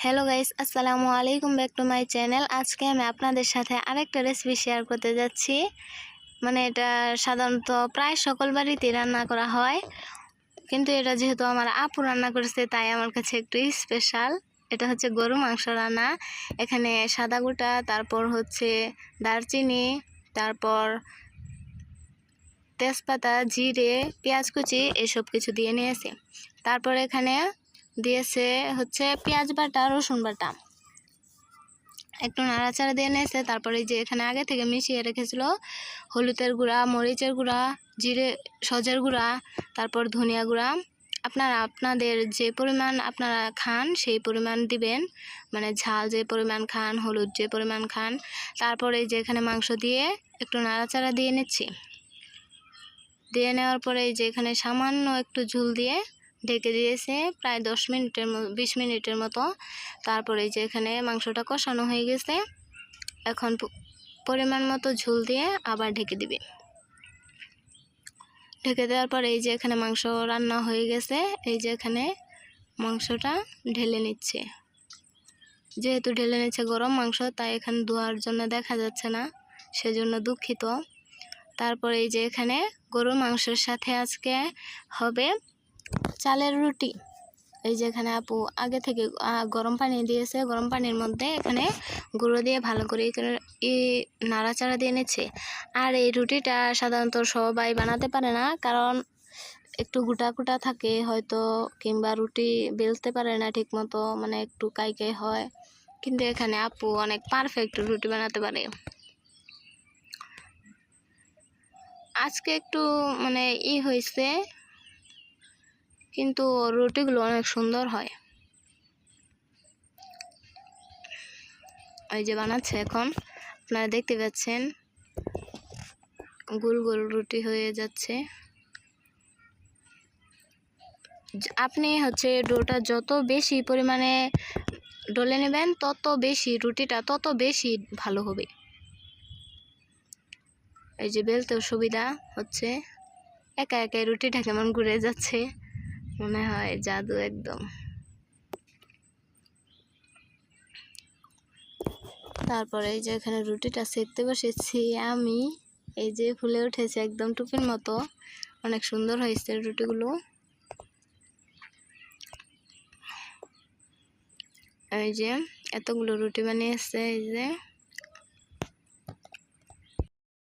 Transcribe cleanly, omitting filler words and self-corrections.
Hello guys, আসসালামু আলাইকুম, back to my channel. আজকে আমি আপনাদের সাথে আরেকটা রেসিপি শেয়ার করতে যাচ্ছি। এটা সাধারণত প্রায় সকল বাড়িতেই রান্না করা হয়, কিন্তু এটা যেহেতু আমার আপু রান্না করেছে তাই আমার কাছে একটু স্পেশাল। এটা হচ্ছে গরু মাংস রান্না। এখানে সাদা গোটা, তারপর হচ্ছে দারচিনি, তারপর তেজপাতা, জিরে, পেঁয়াজ কুচি এসব কিছু দিয়ে নিয়েছি। তারপর এখানে দিয়েছে হচ্ছে পেঁয়াজ বাটা, রসুন বাটা, একটু নাড়াচাড়া দিয়ে নিয়েছে। তারপরে যে এখানে আগে থেকে মিশিয়ে রেখেছিল হলুদের গুঁড়া, মরিচের গুঁড়া, জিরে সজের গুঁড়া, তারপর ধনিয়া গুঁড়া। আপনারা আপনাদের যে পরিমাণ আপনারা খান সেই পরিমাণ দিবেন, ঝাল যে পরিমাণ খান, হলুদ যে পরিমাণ খান। তারপরে যে এখানে মাংস দিয়ে একটু নাড়াচাড়া দিয়ে নিচ্ছি। দিয়ে নেওয়ার পরে যে এখানে সামান্য একটু ঝোল দিয়ে ঢেকে দিয়েছে প্রায় 20 মিনিটের মতো। তারপরে যে এখানে মাংসটা কষানো হয়ে গেছে, এখন পরিমাণ মতো ঝোল দিয়ে আবার ঢেকে দিবে। ঢেকে দেওয়ার পরে এই যে এখানে মাংস রান্না হয়ে গেছে। এই যে এখানে মাংসটা ঢেলে নিচ্ছে। যেহেতু ঢেলে নিচ্ছে গরম মাংস, তাই এখানে ধোয়ার জন্য দেখা যাচ্ছে না, সেজন্য দুঃখিত। তারপরে এই যে এখানে গরুর মাংসের সাথে আজকে হবে চালের রুটি। এই যে এখানে আপু আগে থেকে গরম পানি দিয়েছে, গরম পানির মধ্যে এখানে গুঁড়ো দিয়ে ভালো করে নাড়াচাড়া দিয়ে নিচ্ছে। আর এই রুটিটা সাধারণত সবাই বানাতে পারে না, কারণ একটু গোটা গোটা থাকে হয়তো, কিংবা রুটি বেলতে পারে না ঠিক মতো, একটু কাই হয়। কিন্তু এখানে আপু অনেক পারফেক্ট রুটি বানাতে পারে। আজকে একটু হয়েছে, কিন্তু রুটিগুলো অনেক সুন্দর হয়। এই যে বানাচ্ছে এখন, আপনারা দেখতে পাচ্ছেন গোল গোল রুটি হয়ে যাচ্ছে। আপনি হচ্ছে ডোটা যত বেশি পরিমাণে ডলে নেবেন, তত বেশি রুটিটা তত বেশি ভালো হবে। এই যে বেলতেও সুবিধা হচ্ছে। একা একা রুটিটা কেমন ঘুরে যাচ্ছে, মনে হয় জাদু একদম। তারপরে এই যে এখানে রুটিটা সেকতে বসেছি আমি। এই যে ফুলে উঠেছে একদম টুপির মতো, অনেক সুন্দর হয়েছে রুটিগুলো। এই যে এতগুলো রুটি বানিয়েছে। এই যে